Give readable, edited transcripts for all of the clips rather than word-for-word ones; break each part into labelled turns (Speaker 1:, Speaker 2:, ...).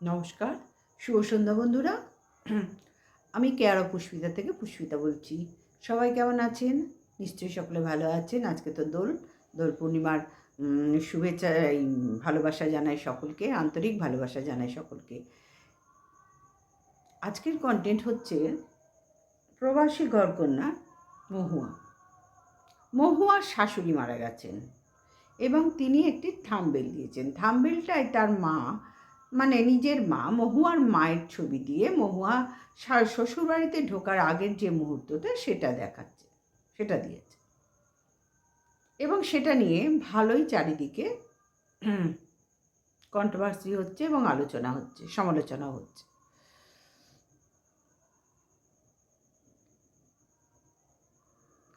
Speaker 1: নমস্কার, শুভ সন্ধ্যা বন্ধুরা। আমি কেয়ার পুষ্পিতা থেকে পুষ্পিতা বলছি। সবাই কেমন আছেন? নিশ্চয়ই সকলে ভালো আছেন। আজকে তো দোল পূর্ণিমার শুভেচ্ছা, ভালোবাসা জানাই সকলকে, আন্তরিক ভালোবাসা জানাই সকলকে। আজকের কন্টেন্ট হচ্ছে প্রবাসী ঘরকন্যা মহুয়ার শাশুড়ি মারা গেছেন এবং তিনি একটি থাম্বনেল দিয়েছেন। থাম্বনেলটায় তার মা, মানে নিজের মা, মহুয়ার মায়ের ছবি দিয়ে মহুয়া শ্বশুরবাড়িতে ঢোকার আগের যে মুহূর্তটা সেটা দেখাচ্ছে, সেটা দিয়েছে। এবং সেটা নিয়ে ভালোই চারিদিকে কন্ট্রোভার্সি হচ্ছে এবং আলোচনা হচ্ছে, সমালোচনা হচ্ছে।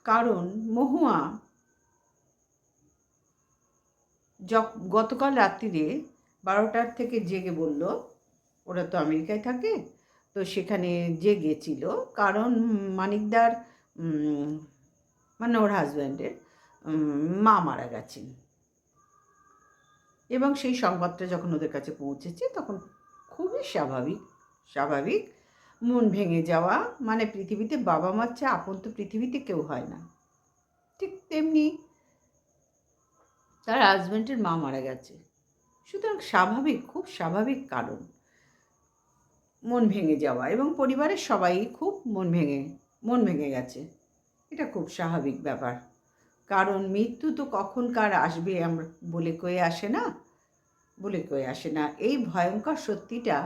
Speaker 1: কারণ মহুয়া গতকাল রাত্রিরে 12টার থেকে জেগে বলল, ওরা তো আমেরিকায় থাকে, তো সেখানে জেগেছিল কারণ মানিকদার মানে ওর হাজব্যান্ডের মা মারা গেছেন। এবং সেই সংবাদটা যখন ওদের কাছে পৌঁছেছে তখন খুবই স্বাভাবিক মন ভেঙে যাওয়া। মানে পৃথিবীতে বাবা মার চেয়ে আপন তো পৃথিবীতে কেউ হয় না। ঠিক তেমনি তার হাজব্যান্ডের মা মারা গেছে, সুতরাং খুব স্বাভাবিক কারণ মন ভেঙে যাওয়া, এবং পরিবারের সবাই খুব মন ভেঙে গেছে। এটা খুব স্বাভাবিক ব্যাপার, কারণ মৃত্যু তো কখন কার আসবে আমরা বলে কয়ে আসে না। এই ভয়ঙ্কর সত্যিটা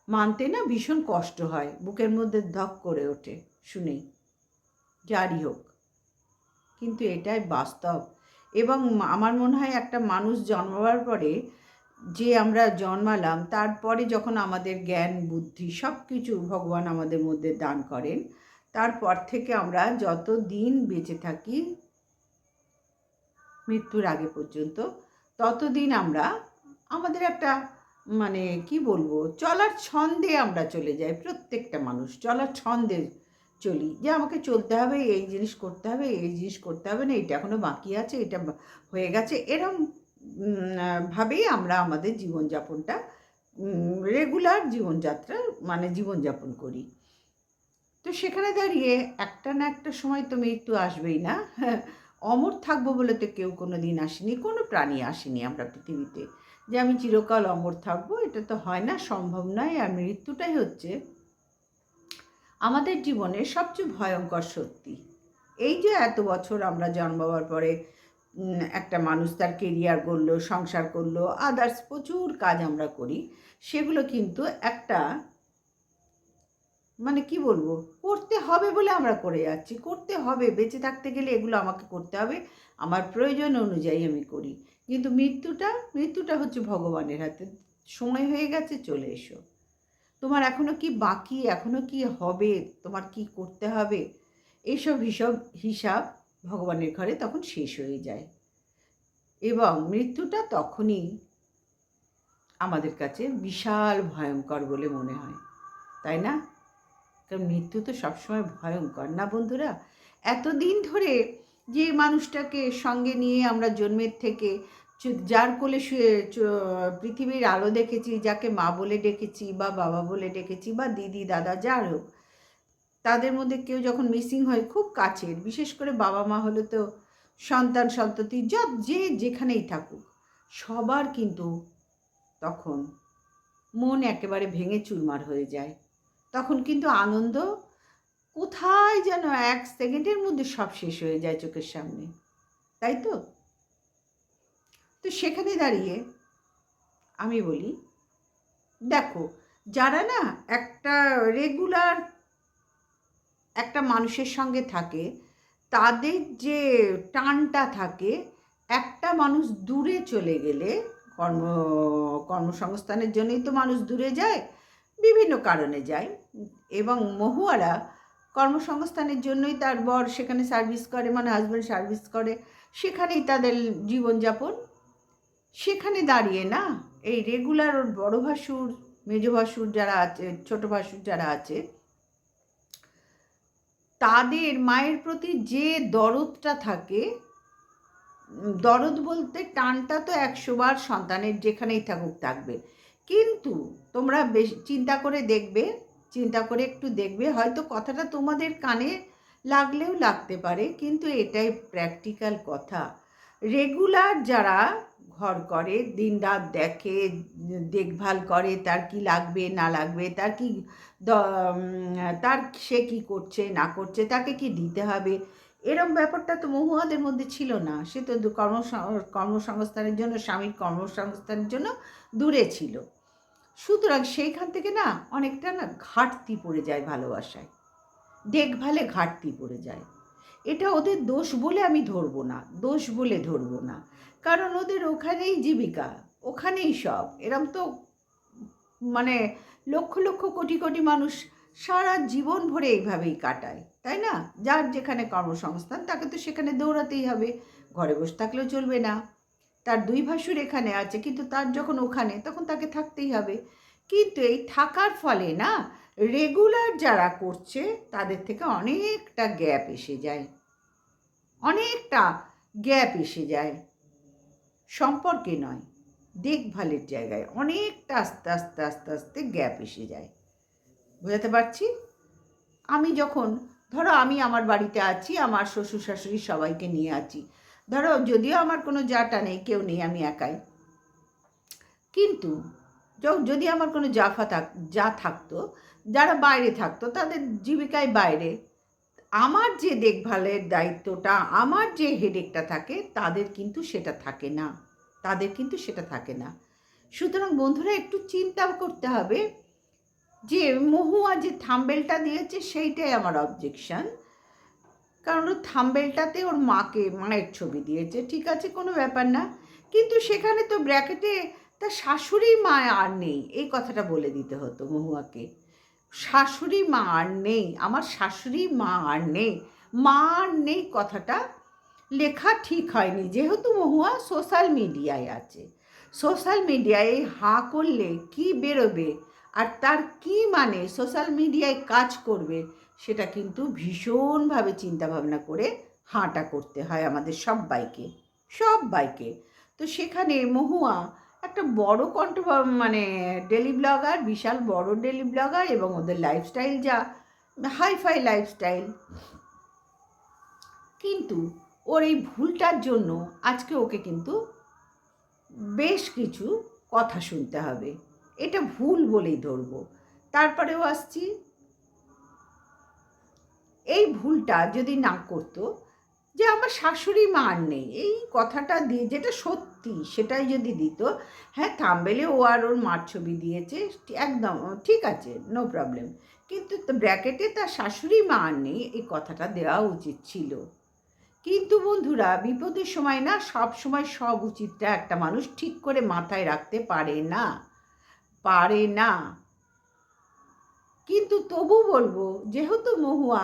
Speaker 1: মানতে না ভীষণ কষ্ট হয়, বুকের মধ্যে ধক করে ওঠে শুনেই, যারই হোক, কিন্তু এটাই বাস্তব। এবং আমার মনে হয় একটা মানুষ জন্মাবার পরে যে আমরা জন্মালাম, তারপরে যখন আমাদের জ্ঞান বুদ্ধি সব কিছু ভগবান আমাদের মধ্যে দান করেন, তারপর থেকে আমরা যত দিন বেঁচে থাকি মৃত্যুর আগে পর্যন্ত, ততদিন আমরা আমাদের একটা, মানে কি বলবো, চলার ছন্দে আমরা চলে যাই। প্রত্যেকটা মানুষ চলার ছন্দে চলি, যে আমাকে চলতে হবে, এই জিনিস করতে হবে, এই জিনিস করতে হবে না, এটা এখনো বাকি আছে, এটা হয়ে গেছে, এরম ভাবেই আমরা আমাদের জীবনযাপনটা রেগুলার জীবনযাত্রা মানে জীবনযাপন করি। তো সেখানে দাঁড়িয়ে একটা না একটা সময় তো মৃত্যু আসবেই না। অমর থাকবো বলে তো কেউ কোনো দিন আসেনি, কোনো প্রাণী আসেনি আমরা পৃথিবীতে যে আমি চিরকাল অমর থাকবো, এটা তো হয় না, সম্ভব নয়। আর মৃত্যুটাই হচ্ছে আমাদের জীবনের সবচেয়ে ভয়ঙ্কর সত্যি। এই যে এত বছর আমরা জন্মাবার পরে একটা মানুষ তার কেরিয়ার করলো, সংসার করলো, আদার্স প্রচুর কাজ আমরা করি, সেগুলো কিন্তু একটা, মানে কি বলবো, করতে হবে বলে আমরা করে যাচ্ছি, করতে হবে, বেঁচে থাকতে গেলে এগুলো আমাকে করতে হবে, আমার প্রয়োজন অনুযায়ী আমি করি। কিন্তু মৃত্যুটা হচ্ছে ভগবানের হাতে। সময় হয়ে গেছে, চলে এসো। তোমার এখনো কি বাকি, এখনো কি হবে, তোমার কি করতে হবে, এইসব হিসাব ভগবানের ঘরে তখন শেষ হয়ে যায়। এবং মৃত্যুটা তখনই আমাদের কাছে বিশাল ভয়ঙ্কর বলে মনে হয়, তাই না? কারণ মৃত্যু তো সবসময় ভয়ঙ্কর, না বন্ধুরা? এতদিন ধরে যে মানুষটাকে সঙ্গে নিয়ে আমরা জন্মের থেকে যার কোলে শুয়ে পৃথিবীর আলো দেখেছি, যাকে মা বলে ডেকেছি বা বাবা বলে ডেকেছি বা দিদি দাদা যার হোক, তাদের মধ্যে কেউ যখন মিসিং হয়, খুব কাছের, বিশেষ করে বাবা মা হলে তো সন্তান সন্ততি যে যেখানেই থাকুক, সবার কিন্তু তখন মন একেবারে ভেঙে চুরমার হয়ে যায়। তখন কিন্তু আনন্দ কোথায় যেন 1 সেকেন্ডের মধ্যে সব শেষ হয়ে যায় চোখের সামনে, তাই তো? তো সেখানে দাঁড়িয়ে আমি বলি, দেখো, যারা না একটা রেগুলার একটা মানুষের সঙ্গে থাকে, তাদের যে টানটা থাকে, একটা মানুষ দূরে চলে গেলে, কর্মসংস্থানের জন্যই তো মানুষ দূরে যায়, বিভিন্ন কারণে যায়। এবং মহুয়ারা কর্মসংস্থানের জন্যই, তার বর সেখানে সার্ভিস করে, মানে হাজব্যান্ড সার্ভিস করে, সেখানেই তাদের জীবনযাপন। সেখানে দাঁড়িয়ে না এই রেগুলার ওর বড় ভাসুর, মেজ ভাসুর যারা আছে, ছোট ভাসুর যারা আছে, তাদের মায়ের প্রতি যে দরদটা থাকে, দরদ বলতে টানটা তো 100 বার সন্তানের যেখানেই থাকুক থাকবে, কিন্তু তোমরা বেশি চিন্তা করে দেখবে, চিন্তা করে একটু দেখবে, হয়তো কথাটা তোমাদের কানে লাগলেও লাগতে পারে, কিন্তু এটাই প্র্যাকটিক্যাল কথা। রেগুলার যারা ঘর করে, দিনরাত দেখে, দেখভাল করে, তার কি লাগবে না লাগবে, তার কি তার সে কি করছে না করছে, তাকে কি দিতে হবে, এরম ব্যাপারটা তো মহুয়াদের মধ্যে ছিল না। সে তো কর্মসংস্থানের জন্য, স্বামীর কর্মসংস্থানের জন্য দূরে ছিল। সুতরাং সেইখান থেকে না অনেকটা না ঘাটতি পড়ে যায় ভালোবাসায়, দেখভালে ঘাটতি পড়ে যায়। এটা ওদের দোষ বলে আমি ধরবো না, দোষ বলে ধরবো না, কারণ ওদের ওখানেই জীবিকা, ওখানেই সব। এরম তো মানে লক্ষ লক্ষ কোটি কোটি মানুষ সারা জীবন ভরে এইভাবেই কাটায়, তাই না? যার যেখানে কর্মসংস্থান তাকে তো সেখানে দৌড়াতেই হবে, ঘরে বসে থাকলেও চলবে না। তার দুই ভাসুর এখানে আছে, কিন্তু তার যখন ওখানে, তখন তাকে থাকতেই হবে। কিন্তু এই থাকার ফলে না রেগুলার যারা করছে তাদের থেকে অনেকটা গ্যাপ এসে যায়, অনেকটা গ্যাপ এসে যায়। সম্পর্কে নয়, দেখভালের জায়গায় অনেকটা আস্তে আস্তে আস্তে আস্তে গ্যাপ এসে যায়। বোঝাতে পারছি? আমি যখন, ধরো আমি আমার বাড়িতে আছি, আমার শ্বশুর শাশুড়ি সবাইকে নিয়ে আছি, ধরো যদিও আমার কোনো জাটা নেই, কেউ নেই, আমি একাই, কিন্তু যদি আমার কোনো যা থাকতো, যারা বাইরে থাকতো, তাদের জীবিকায় বাইরে, আমার যে দেখভালের দায়িত্বটা, আমার যে হেডেকটা থাকে, তাদের কিন্তু সেটা থাকে না, তাদের কিন্তু সেটা থাকে না। সুতরাং বন্ধুরা একটু চিন্তা করতে হবে যে মহুয়া যে থাম্বেলটা দিয়েছে সেইটাই আমার অবজেকশন। কারণ ওর থাম্বেলটাতে ওর মায়ের ছবি দিয়েছে, ঠিক আছে, কোনো ব্যাপার না, কিন্তু সেখানে তো ব্র্যাকেটে তার শাশুড়ি মা আর নেই, এই কথাটা বলে দিতে হতো মহুয়াকে। শাশুড়ি মা আর নেই, আমার শাশুড়ি মা আর নেই, মা আর নেই কথাটা লেখা ঠিক হয়নি। যেহেতু মহুয়া সোশ্যাল মিডিয়ায় আছে, সোশ্যাল মিডিয়ায় হাঁ করলে কি বেরোবে আর তার কি মানে সোশ্যাল মিডিয়ায় কাজ করবে, সেটা কিন্তু ভীষণভাবে চিন্তাভাবনা করে হাঁটা করতে হয় আমাদের সব্বাইকে, সব্বাইকে। তো সেখানে মহুয়া একটা বড় মানে ডেলি ব্লগার, বিশাল বড় ডেলি ব্লগার, এবং ওদের লাইফস্টাইল যা হাইফাই লাইফস্টাইল, কিন্তু ওর এই ভুলটার জন্য আজকে ওকে কিন্তু বেশ কিছু কথা শুনতে হবে। এটা ভুল বলেই ধরবো। তারপরেও আসছি, এই ভুলটা যদি না করতো, যে আমার শাশুড়ি মা আর নেই, এই কথাটা দিয়ে, যেটা সত্যি সেটাই যদি দিত, হ্যাঁ থাম্বেলে ও আর ওর মার ছবি দিয়েছে, একদম ঠিক আছে, নো প্রবলেম, কিন্তু ব্র্যাকেটে তার শাশুড়ি মা আর নেই, এই কথাটা দেওয়া উচিত ছিল। কিন্তু বন্ধুরা, বিপদের সময় না সব সময় সব উচিতটা একটা মানুষ ঠিক করে মাথায় রাখতে পারে না, পারে না। কিন্তু তবু বলবো, যেহেতু মহুয়া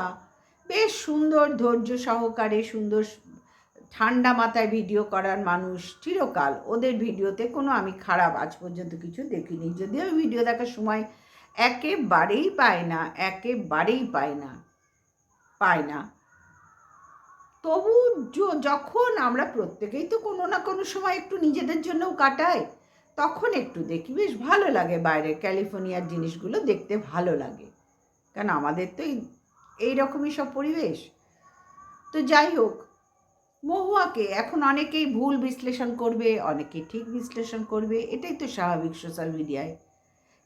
Speaker 1: বেশ সুন্দর ধৈর্য সহকারে, সুন্দর ঠান্ডা মাথায় ভিডিও করার মানুষ, চিরকাল ওদের ভিডিওতে কোনো আমি খারাপ আজ পর্যন্ত কিছু দেখিনি, যদিও ভিডিও দেখার সময় একেবারেই পায় না, একেবারেই পায় না, পায় না। তবু যখন আমরা প্রত্যেকেই তো কোনো না কোনো সময় একটু নিজেদের জন্যও কাটাই, তখন একটু দেখি, বেশ ভালো লাগে, বাইরের ক্যালিফোর্নিয়ার জিনিসগুলো দেখতে ভালো লাগে, কারণ আমাদের তো এইরকমই সব পরিবেশ। তো যাই হোক, মহুয়াকে এখন অনেকেই ভুল বিশ্লেষণ করবে, অনেকে ঠিক বিশ্লেষণ করবে, এটাই তো স্বাভাবিক সোশ্যাল মিডিয়ায়।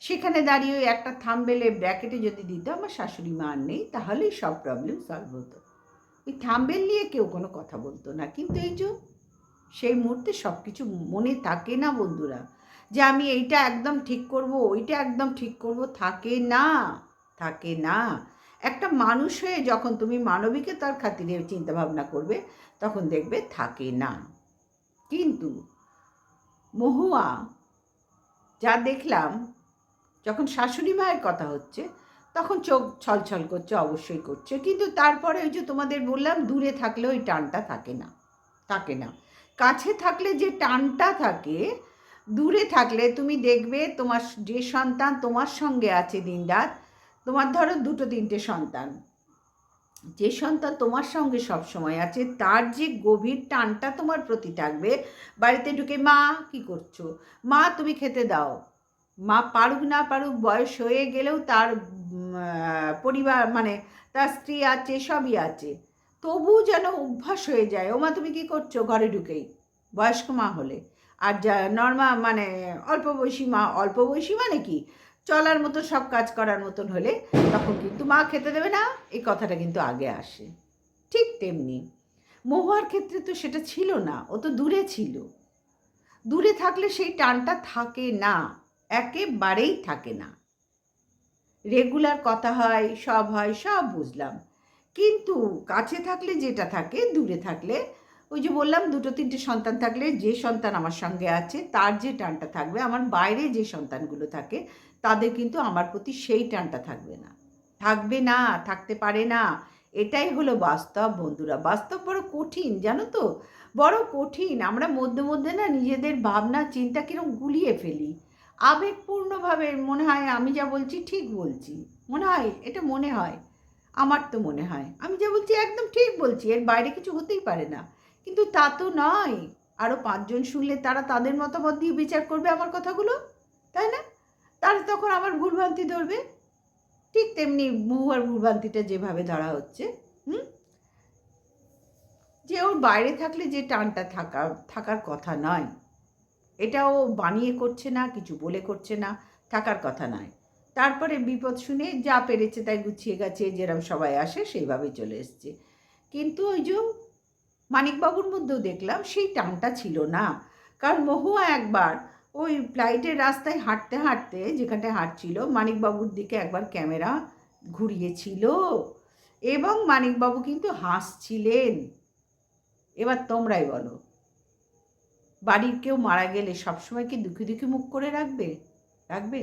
Speaker 1: সেখানে দাঁড়িয়ে একটা থাম্বেলে ব্র্যাকেটে যদি দিত আমার শাশুড়ি মা আর নেই, তাহলেই সব প্রবলেম সলভ হতো। ওই থাম্বেল নিয়ে কেউ কোনো কথা বলতো না, কিন্তু এই যে সেই মুহূর্তে সব কিছু মনে থাকে না বন্ধুরা, যে আমি এইটা একদম ঠিক করব, ওইটা একদম ঠিক করব, থাকে না, থাকে না। একটা মানুষ হয়ে যখন তুমি মানবিকতার খাতিরে চিন্তাভাবনা করবে, তখন দেখবে থাকে না। কিন্তু মহুয়া যা দেখলাম, যখন শাশুড়ি মায়ের কথা হচ্ছে, তখন চোখ ছলছল করছে, অবশ্যই করছে, কিন্তু তারপরে ওই যে তোমাদের বললাম, দূরে থাকলে ওই টানটা থাকে না, থাকে না। কাছে থাকলে যে টানটা থাকে, দূরে থাকলে তুমি দেখবে তোমার যে সন্তান তোমার সঙ্গে আছে দিনরাত, তোমার ধরো 2-3টে সন্তান, যে সন্তান তোমার সঙ্গে সব সময় আছে, তার যে গভীর টানটা তোমার প্রতি থাকবে। বাড়িতে ঢুকে মা কি করছো, মা তুমি খেতে দাও, মা পারুক না পারুক, বয়স হয়ে গেলেও তার পরিবার মানে তার স্ত্রী আছে, সবই আছে, তবু যেন অভ্যাস হয়ে যায়। ওমা তুমি কী করছো ঘরে ঢুকেই, বয়স্ক মা হলে। আর যা নর্মাল মানে অল্প বয়সী মা, অল্প বয়সী মানে কি চলার মতো, সব কাজ করার মতন হলে তখন কিন্তু মা খেতে দেবে না, এই কথাটা কিন্তু আগে আসে। ঠিক তেমনি মহুয়ার ক্ষেত্রে তো সেটা ছিল না, ও তো দূরে ছিল। দূরে থাকলে সেই টানটা থাকে না, একেবারেই থাকে না। রেগুলার কথা হয়, সব বুঝলাম, কিন্তু কাছে থাকলে যেটা থাকে, দূরে থাকলে ওই যে বললাম, দুটো তিনটে সন্তান থাকলে যে সন্তান আমার সঙ্গে আছে তার যে টানটা থাকবে, আমার বাইরে যে সন্তানগুলো থাকে তাদের কিন্তু আমার প্রতি সেই টানটা থাকবে না, থাকবে না, থাকতে পারে না। এটাই হলো বাস্তব বন্ধুরা। বাস্তব বড় কঠিন, জানো তো, বড় কঠিন। আমরা মধ্যে মধ্যে না নিজেদের ভাবনা চিন্তা কিরকম গুলিয়ে ফেলি, আবেগপূর্ণভাবে মনে হয় আমি যা বলছি ঠিক বলছি, মনে হয় এটা, মনে হয়, আমার তো মনে হয় আমি যা বলছি একদম ঠিক বলছি, এর বাইরে কিছু হতেই পারে না। কিন্তু তা তো নয়। আরও পাঁচজন শুনলে তারা তাদের মতামত দিয়ে বিচার করবে আমার কথাগুলো, তাই না? তারা তখন আমার ভুলভ্রান্তি ধরবে। ঠিক তেমনি মহুয়ার ভুলভ্রান্তিটা যেভাবে ধরা হচ্ছে, হুম, যে ওর বাইরে থাকলে যে টানটা থাকার কথা নয়, এটাও বানিয়ে করছে না, কিছু বলে করছে না, থাকার কথা নয়। তারপরে বিপদ শুনে যা পেরেছে তাই গুছিয়ে গেছে, যেরকম সবাই আসে সেইভাবেই চলে এসছে। কিন্তু ওই যে মানিকবাবুর মধ্যেও দেখলাম সেই টানটা ছিল না। কারণ মহুয়া একবার ওই ফ্লাইটের রাস্তায় হাঁটতে হাঁটতে, যেখানটায় হাঁটছিল, মানিকবাবুর দিকে একবার ক্যামেরা ঘুরিয়েছিল এবং মানিকবাবু কিন্তু হাসছিলেন। এবার তোমরাই বলো, বাড়ির কেউ মারা গেলে সবসময় কি দুঃখী দুঃখী মুখ করে রাখবে? রাখবে?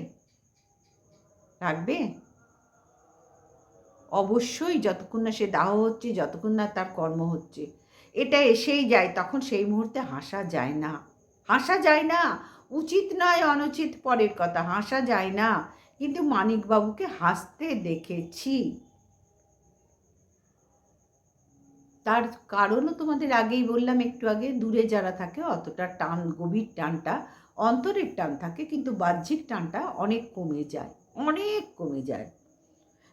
Speaker 1: রাখবে? অবশ্যই যতক্ষণ না সে দাহ হচ্ছে, যতক্ষণ না তার কর্ম হচ্ছে, এটা এসেই যায়, তখন সেই মুহূর্তে হাসা যায় না। হাসা যায় না। উচিত নয়, অনুচিত পরের কথা, হাসা যায় না। কিন্তু মানিকবাবুকে হাসতে দেখেছি। তার কারণও তোমাদের আগেই বললাম, একটু আগে, দূরে যারা থাকে অতটা টান, গভীর টানটা, অন্তরের টান থাকে, কিন্তু বাহ্যিক টানটা অনেক কমে যায়, অনেক কমে যায়।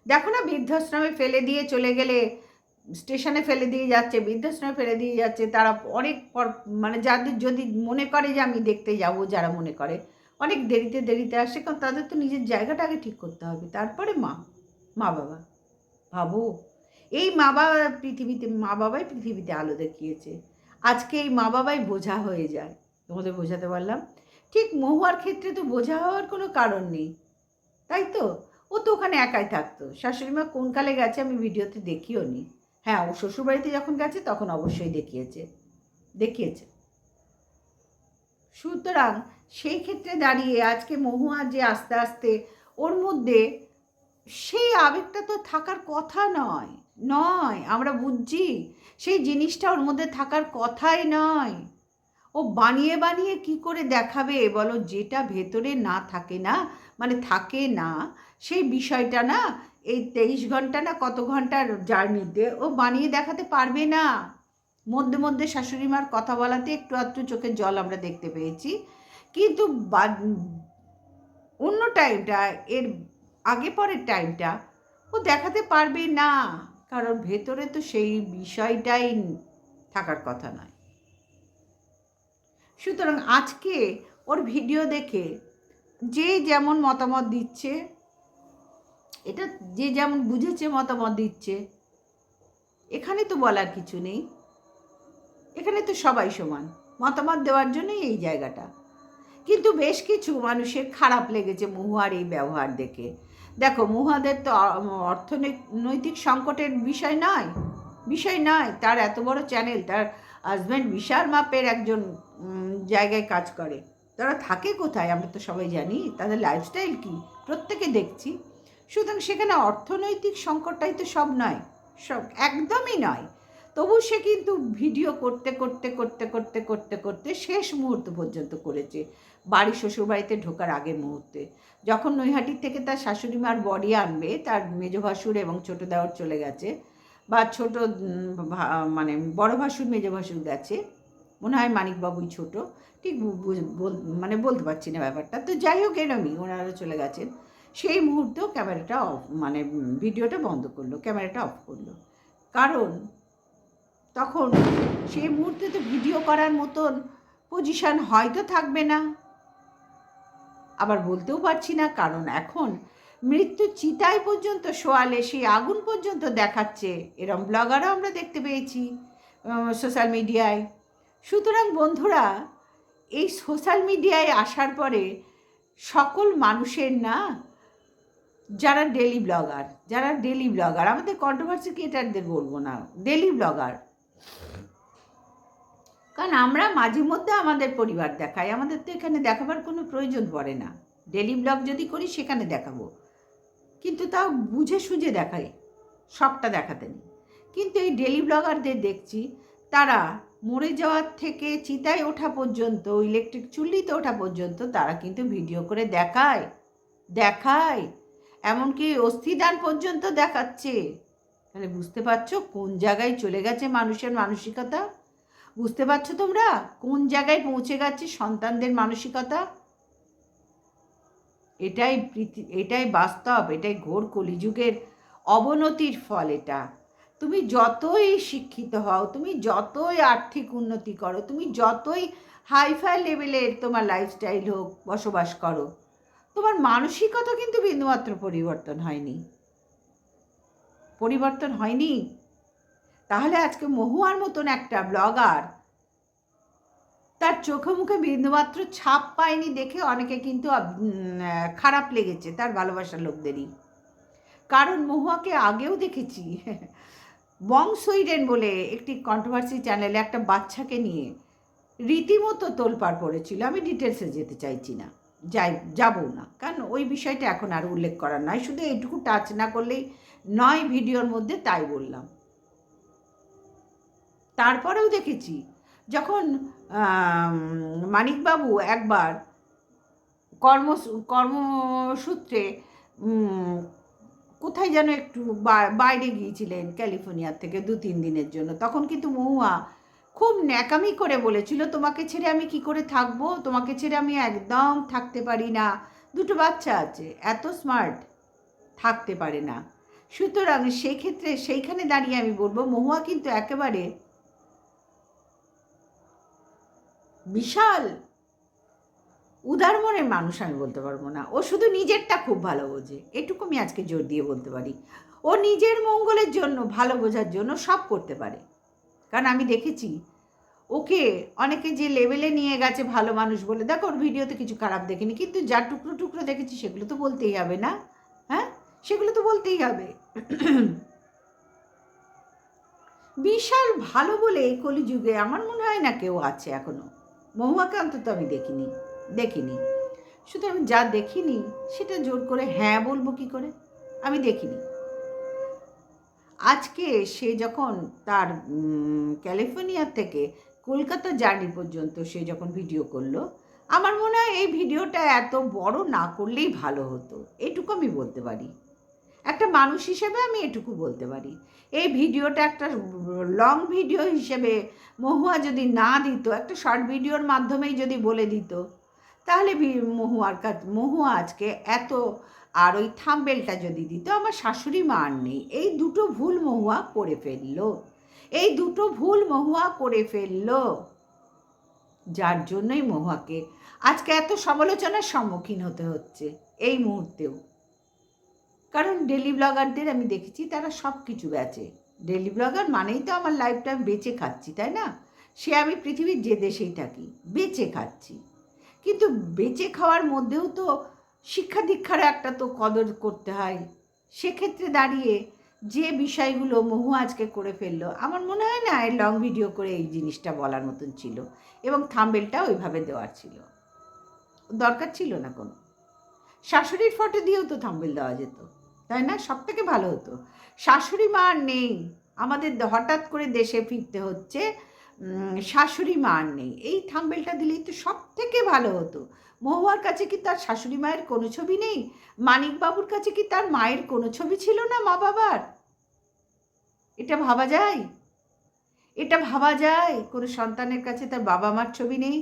Speaker 1: দেখো না, বৃদ্ধাশ্রমে ফেলে দিয়ে চলে গেলে, স্টেশনে ফেলে দিয়ে যাচ্ছে, বৃদ্ধাশ্রমে ফেলে দিয়ে যাচ্ছে, তারা অনেক পর, মানে যাদের যদি মনে করে যে আমি দেখতে যাব, যারা মনে করে অনেক দেরিতে দেরিতে আসে, কারণ তাদের তো নিজের জায়গাটা আগে ঠিক করতে হবে, তারপরে মা, মা বাবা। ভাবো, এই মা বাবাই পৃথিবীতে আলো দেখিয়েছে। আজকে এই মা বাবাই বোঝা হয়ে যায়। তোমাদের বোঝাতে পারলাম? ঠিক মহুয়ার ক্ষেত্রে তো বোঝা হওয়ার কোনো কারণ নেই, তাই তো? ও তো ওখানে একাই থাকতো। শাশুড়ি মা কোন কালে গেছে আমি ভিডিওতে দেখিও নি। হ্যাঁ, ও শ্বশুরবাড়িতে যখন গেছে তখন অবশ্যই দেখিয়েছে। সুতরাং সেই ক্ষেত্রে দাঁড়িয়ে আজকে মহুয়া যে আস্তে আস্তে ওর মধ্যে সেই আবেগটা তো থাকার কথা নয়, আমরা বুঝছি সেই জিনিসটা ওর মধ্যে থাকার কথাই নয়। ও বানিয়ে বানিয়ে কি করে দেখাবে বলো, যেটা ভেতরে না থাকে না, মানে থাকে না, সেই বিষয়টা না, এই 23 ঘন্টা না কত ঘন্টার জার্নিতে ও বানিয়ে দেখাতে পারবে না। মধ্যে মধ্যে শাশুড়ি মার কথা বলাতে একটু আধটু চোখের জল আমরা দেখতে পেয়েছি, কিন্তু অন্য টাইমটা, এর আগে পরের টাইমটা ও দেখাতে পারবে না, কারণ ভেতরে তো সেই বিষয়টাই থাকার কথা নয়। সুতরাং আজকে ওর ভিডিও দেখে যে যেমন মতামত দিচ্ছে, এটা যে যেমন বুঝেছে মতামত দিচ্ছে, এখানে তো বলার কিছু নেই, এখানে তো সবাই সমান, মতামত দেওয়ার জন্যই এই জায়গাটা। কিন্তু বেশ কিছু মানুষের খারাপ লেগেছে মহুয়ার এই ব্যবহার দেখে। দেখো, মহুয়াদের তো অর্থনৈতিক সংকটের বিষয় নয়, তার এত বড় চ্যানেল, তার হাজব্যান্ড বিশাল মাপের একজন জায়গায় কাজ করে, তারা থাকে কোথায় আমরা তো সবাই জানি, তাদের লাইফস্টাইল কি প্রত্যেকে দেখছি। সুতরাং সেখানে অর্থনৈতিক সংকটটাই তো সব নয়, সব একদমই নয়। তবু সে কিন্তু ভিডিও করতে করতে করতে করতে করতে করতে শেষ মুহূর্ত পর্যন্ত করেছে, বাড়ি শ্বশুরবাড়িতে ঢোকার আগের মুহূর্তে, যখন নৈহাটির থেকে তার শাশুড়ি মার বডি আনবে, তার মেজ ভাসুর এবং ছোটো দেওর চলে গেছে, বা ছোটো মানে বড় ভাসুর মেজ ভাসুর গেছে, মনে হয় মানিকবাবুই ছোট, ঠিক মানে বলতে পারছি না ব্যাপারটা। তো যাই হোক, এরমই ওনারা চলে গেছেন। সেই মুহূর্তেও ক্যামেরাটা অফ, মানে ভিডিওটা বন্ধ করলো, ক্যামেরাটা অফ করলো। কারণ তখন সেই মুহূর্তে তো ভিডিও করার মতন পজিশন হয়তো থাকবে না, আবার বলতেও পারছি না, কারণ এখন মৃত্যু চিতায় পর্যন্ত শোয়ালে সেই আগুন পর্যন্ত দেখাচ্ছে, এরম ব্লগারও আমরা দেখতে পেয়েছি সোশ্যাল মিডিয়ায়। সুতরাং বন্ধুরা, এই সোশ্যাল মিডিয়ায় আসার পরে সকল মানুষের না, যারা ডেলি ব্লগার, আমাদের কন্ট্রোভার্সি ক্রিয়েটারদের বলবো না, ডেলি ব্লগার, কারণ আমরা মাঝে মধ্যে আমাদের পরিবার দেখাই, আমাদের তো এখানে দেখাবার কোনো প্রয়োজন পড়ে না। ডেলি ব্লগ যদি করি সেখানে দেখাবো, কিন্তু তাও বুঝে সুঝে দেখাই, সবটা দেখাতে নেই। কিন্তু এই ডেলি ব্লগারদের দেখছি, তারা মরে যাওয়ার থেকে চিতায় ওঠা পর্যন্ত, ইলেকট্রিক চুল্লিতে ওঠা পর্যন্ত তারা কিন্তু ভিডিও করে দেখায়, এমনকি অস্থিদান পর্যন্ত দেখাচ্ছে। তাহলে বুঝতে পারছো কোন জায়গায় চলে গেছে মানুষের মানসিকতা? বুঝতে পারছো তোমরা কোন জায়গায় পৌঁছে গেছে সন্তানদের মানসিকতা? এটাই বাস্তব, এটাই ঘোর কলিযুগের অবনতির ফল। এটা তুমি যতই শিক্ষিত হও, তুমি যতই আর্থিক উন্নতি করো, তুমি যতই হাইফাই লেভেলের তোমার লাইফস্টাইল হোক, বসবাস করো, তোমার মানসিকতা কিন্তু বিন্দুমাত্র পরিবর্তন হয়নি। তাহলে আজকে মহুয়ার মতন একটা ব্লগার তার চোখে মুখে বিন্দুমাত্র ছাপ পায়নি দেখে অনেকে কিন্তু খারাপ লেগেছে তার ভালোবাসার লোকদেরই। কারণ মহুয়াকে আগেও দেখেছি বংশইরেন বলে একটি কন্ট্রোভার্সি চ্যানেলে একটা বাচ্চাকে নিয়ে রীতিমতো তোলপাড় পড়েছিল। আমি ডিটেলসে যেতে চাইছি না, যাবো না, কারণ ওই বিষয়টা এখন আর উল্লেখ করার নয়, শুধু এইটুকু টাচ না করলেই নয় ভিডিওর মধ্যে, তাই বললাম। তারপরেও দেখেছি যখন মানিকবাবু একবার কর্মসূত্রে কোথায় যেন একটু বাইরে গিয়েছিলেন ক্যালিফোর্নিয়ার থেকে 2-3 দিনের জন্য, তখন কিন্তু মহুয়া খুব ন্যাকামি করে বলেছিল, তোমাকে ছেড়ে আমি কি করে থাকবো, তোমাকে ছেড়ে আমি একদম থাকতে পারি না, 2টো বাচ্চা আছে, এত স্মার্ট, থাকতে পারে না। সুতরাং সেক্ষেত্রে সেইখানে দাঁড়িয়ে আমি বলবো মহুয়া কিন্তু একেবারে বিশাল উদার মনের মানুষ আমি বলতে পারবো না, ও শুধু নিজেরটা খুব ভালো বোঝে, এটুকু আমি আজকে জোর দিয়ে বলতে পারি। ও নিজের মঙ্গলের জন্য, ভালো বোঝার জন্য সব করতে পারে। কারণ আমি দেখেছি ওকে অনেকে যে লেভেলে নিয়ে গেছে ভালো মানুষ বলে, দেখো ওর ভিডিওতে কিছু খারাপ দেখিনি, কিন্তু যা টুকরো টুকরো দেখেছি সেগুলো তো বলতেই হবে না? হ্যাঁ, সেগুলো তো বলতেই হবে। বিশাল ভালো বলে এই কলিযুগে আমার মনে হয় না কেউ আছে এখনো। মহুয়াকে অন্তত আমি দেখিনি। সুতরাং যা দেখিনি সেটা জোর করে হ্যাঁ বলবো কি করে? আমি দেখিনি। আজকে সে যখন তার ক্যালিফোর্নিয়া থেকে কলকাতা জার্নি পর্যন্ত সে যখন ভিডিও করলো, আমার মনে হয় এই ভিডিওটা এত বড় না করলেই ভালো হতো, এটুকু আমি বলতে পারি। একটা মানুষ হিসেবে আমি এটুকু বলতে পারি। এই ভিডিওটা একটা লং ভিডিও হিসেবে মহুয়া যদি না দিত, একটা শর্ট ভিডিওর মাধ্যমেই যদি বলে দিত, তাহলে মহুয়া আজকে এত, আর ওই থাম্বনেলটা যদি দিত আমার শাশুড়ি মা আর নেই, এই দুটো ভুল মহুয়া করে ফেললো, যার জন্যই মহুয়াকে আজকে এত সমালোচনার সম্মুখীন হতে হচ্ছে এই মুহূর্তেও। কারণ ডেলি ব্লগারদের আমি দেখেছি তারা সব কিছু বেচে। ডেলি ব্লগার মানেই তো আমার লাইফটা বেঁচে খাচ্ছি, তাই না? সে আমি পৃথিবীর যে দেশেই থাকি বেঁচে খাচ্ছি, কিন্তু বেঁচে খাওয়ার মধ্যেও তো শিক্ষা দীক্ষার একটা তো কদর করতে হয়। সেক্ষেত্রে দাঁড়িয়ে যে বিষয়গুলো মহু আজকে করে ফেললো, আমার মনে হয় না এর লং ভিডিও করে এই জিনিসটা বলার মতন ছিল, এবং থাম্বনেলটা ওইভাবে দেওয়ার ছিল, দরকার ছিল না কোনো। শাশুড়ির ফটো দিয়েও তো থাম্বনেল দেওয়া যেত, তাই না? সব থেকে ভালো হতো। শাশুড়ি মা আর নেই, আমাদের হঠাৎ করে দেশে ফিরতে হচ্ছে, শাশুড়ি মা আর নেই, এই থাম্বনেলটা দিলেই তো সব থেকে ভালো হতো। মহুয়ার কাছে কি তার শাশুড়ি মায়ের কোনো ছবি নেই? মানিকবাবুর কাছে কি তার মায়ের কোনো ছবি ছিল না, মা বাবার? এটা ভাবা যায়? এটা ভাবা যায়? কোনো সন্তানের কাছে তার বাবা মার ছবি নেই?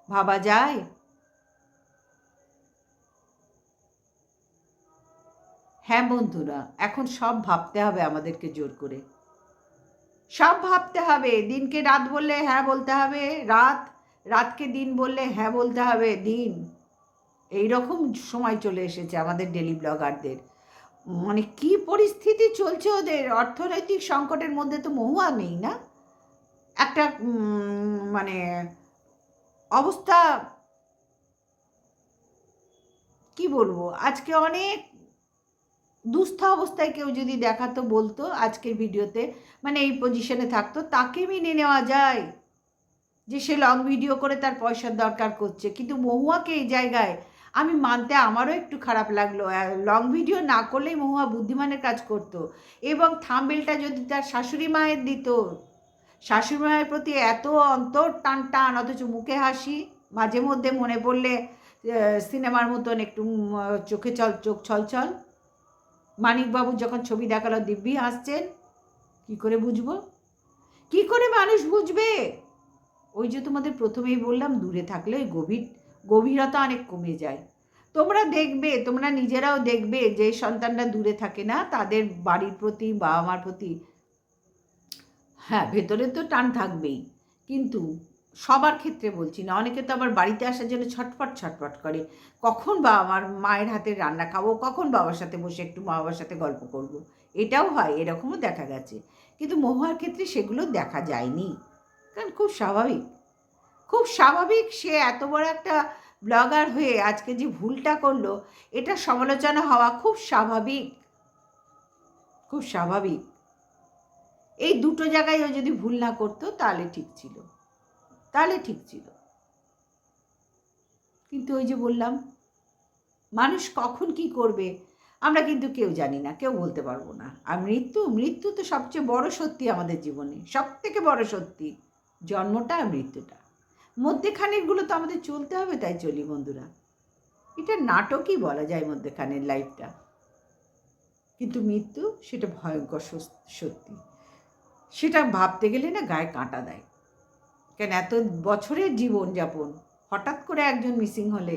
Speaker 1: ভাবা যায়? হ্যাঁ বন্ধুরা, এখন সব ভাবতে হবে আমাদেরকে জোর করে। সব ভাবতে হবে। দিনকে রাত বললে হ্যাঁ বলতে হবে রাত, রাতকে দিন বললে হ্যাঁ বলতে হবে দিন। এই রকম সময় চলে এসেছে আমাদের ডেলি ব্লগারদের। মানে কি পরিস্থিতি চলছে ওদের! অর্থনৈতিক সংকটের মধ্যে তো মহুয়া নেই না? একটা মানে অবস্থা, কি বলবো, আজকে অনেক দুস্থ অবস্থায় কেউ যদি দেখাতো, বলতো আজকের ভিডিওতে, মানে এই পজিশনে থাকতো, তাকে মেনে নেওয়া যায় যে সে লং ভিডিও করে তার পয়সার দরকার করছে। কিন্তু মহুয়াকে এই জায়গায় আমি মানতে আমারও একটু খারাপ লাগলো। লং ভিডিও না করলেই মহুয়া বুদ্ধিমানের কাজ করত, এবং থাম্বনেলটা যদি তার শাশুড়ি মায়ের দিত, শাশুড়ি মায়ের প্রতি এত অন্তর টান টান, অথচ মুখে হাসি, মাঝে মধ্যে মনে পড়লে সিনেমার মতন একটু চোখে চোখ ছলছল। মানিকবাবুর যখন ছবি দেখালো দিব্যি হাসছেন। কি করে বুঝবো? কি করে মানুষ বুঝবে? ওই যে তোমাদের প্রথমেই বললাম, দূরে থাকলে ওই গভীরতা অনেক কমে যায়। তোমরা দেখবে, তোমরা নিজেরাও দেখবে, যে সন্তানরা দূরে থাকে না তাদের বাড়ির প্রতি, বাবা মার প্রতি, হ্যাঁ ভেতরে তো টান থাকবেই, কিন্তু সবার ক্ষেত্রে বলছি না, অনেকে তো আবার বাড়িতে আসার জন্য ছটফট ছটফট করে। কখন আমার মায়ের হাতের রান্না খাবো, কখন বাবার সাথে বসে একটু মা বাবার সাথে গল্প করব। এটাও হয়, এরকমও দেখা গেছে। কিন্তু মহুয়ার ক্ষেত্রে সেগুলো দেখা যায়নি, কারণ খুব স্বাভাবিক, খুব স্বাভাবিক। সে এত বড় একটা ব্লগার হয়ে আজকে যে ভুলটা করলো, এটা সমালোচনা হওয়া খুব স্বাভাবিক, খুব স্বাভাবিক। এই দুটো জায়গায় ও যদি ভুল না করতো তাহলে ঠিক ছিল, তাহলে ঠিক ছিল। কিন্তু ওই যে বললাম, মানুষ কখন কি করবে আমরা কিন্তু কেউ জানি না, কেউ বলতে পারবো না। আর মৃত্যু, মৃত্যু তো সবচেয়ে বড় সত্যি আমাদের জীবনে, সব থেকে বড় সত্যি জন্মটা আর মৃত্যুটা। মধ্যেখানেরগুলো তো আমাদের চলতে হবে, তাই চলি বন্ধুরা। এটা নাটকই বলা যায় মধ্যেখানের লাইফটা, কিন্তু মৃত্যু সেটা ভয়ঙ্কর সত্যি। সেটা ভাবতে গেলে না গায়ে কাঁটা দেয়। কেন এত বছরের জীবনযাপন, হঠাৎ করে একজন মিসিং হলে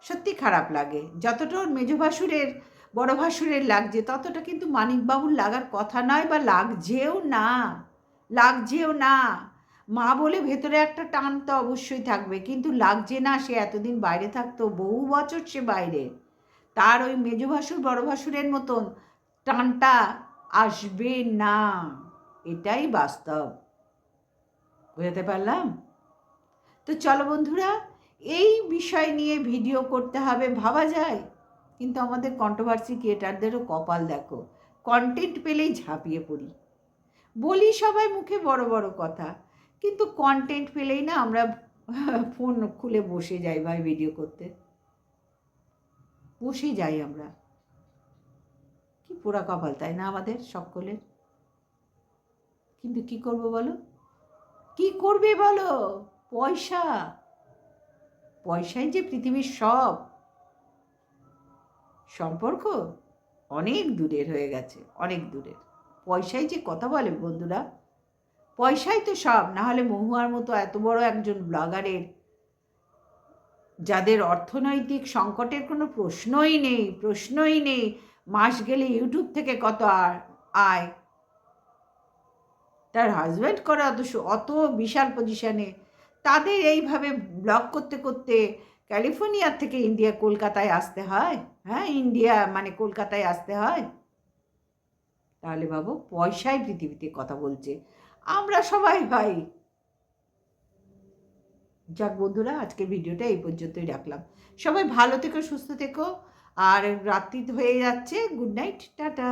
Speaker 1: সত্যি খারাপ লাগে। যতটা ওর মেজ ভাসুরের, বড় ভাসুরের লাগছে, ততটা কিন্তু মানিকবাবুর লাগার কথা নয়, বা লাগছেও না, লাগছেও না। মা বলে ভেতরে একটা টান তো অবশ্যই থাকবে, কিন্তু লাগছে না। সে এতদিন বাইরে থাকতো, বহু বছর সে বাইরে, তার ওই মেজ ভাসুর বড় ভাসুরের মতন টানটা আসবে না, এটাই বাস্তব। বুঝতে পারলাম? তো চলো বন্ধুরা, এই বিষয় নিয়ে ভিডিও করতে হবে, ভাবা যায়, কিন্তু আমাদের কন্ট্রোভার্সি ক্রিয়েটারদেরও কপাল দেখো, কন্টেন্ট পেলেই ঝাঁপিয়ে পড়ি, বলি সবাই মুখে বড় বড় কথা, কিন্তু কন্টেন্ট পেলেই না আমরা ফোন খুলে বসে যাই ভাই, ভিডিও করতে বসে যাই আমরা। কি পোড়া কপাল, তাই না আমাদের সকলের? কিন্তু কি করব বলো, কি করবে বলো? পয়সা, পয়সাই যে পৃথিবীর সব। সম্পর্ক অনেক দূরের হয়ে গেছে, অনেক দূরের। পয়সাই যে কথা বলে বন্ধুরা, পয়সাই তো সব। না হলে মহুয়ার মতো এত বড় একজন ব্লগারের, যাদের অর্থনৈতিক সংকটের কোনো প্রশ্নই নেই, প্রশ্নই নেই, মাস গেলে ইউটিউব থেকে কত আয়, তার হাজব্যান্ড করে অত অত বিশাল পজিশনে, তাদের এইভাবে ব্লগ করতে করতে ক্যালিফোর্নিয়ার থেকে ইন্ডিয়া কলকাতায় আসতে হয়। হ্যাঁ, ইন্ডিয়া মানে কলকাতায় আসতে হয়। তাহলে ভাবো, পয়সাই পৃথিবীতে কথা বলছে, আমরা সবাই ভাই। যাক বন্ধুরা, আজকের ভিডিওটা এই পর্যন্তই রাখলাম। সবাই ভালো থেকো, সুস্থ থেকো, আর রাত্রি হয়ে যাচ্ছে। Good night, tata.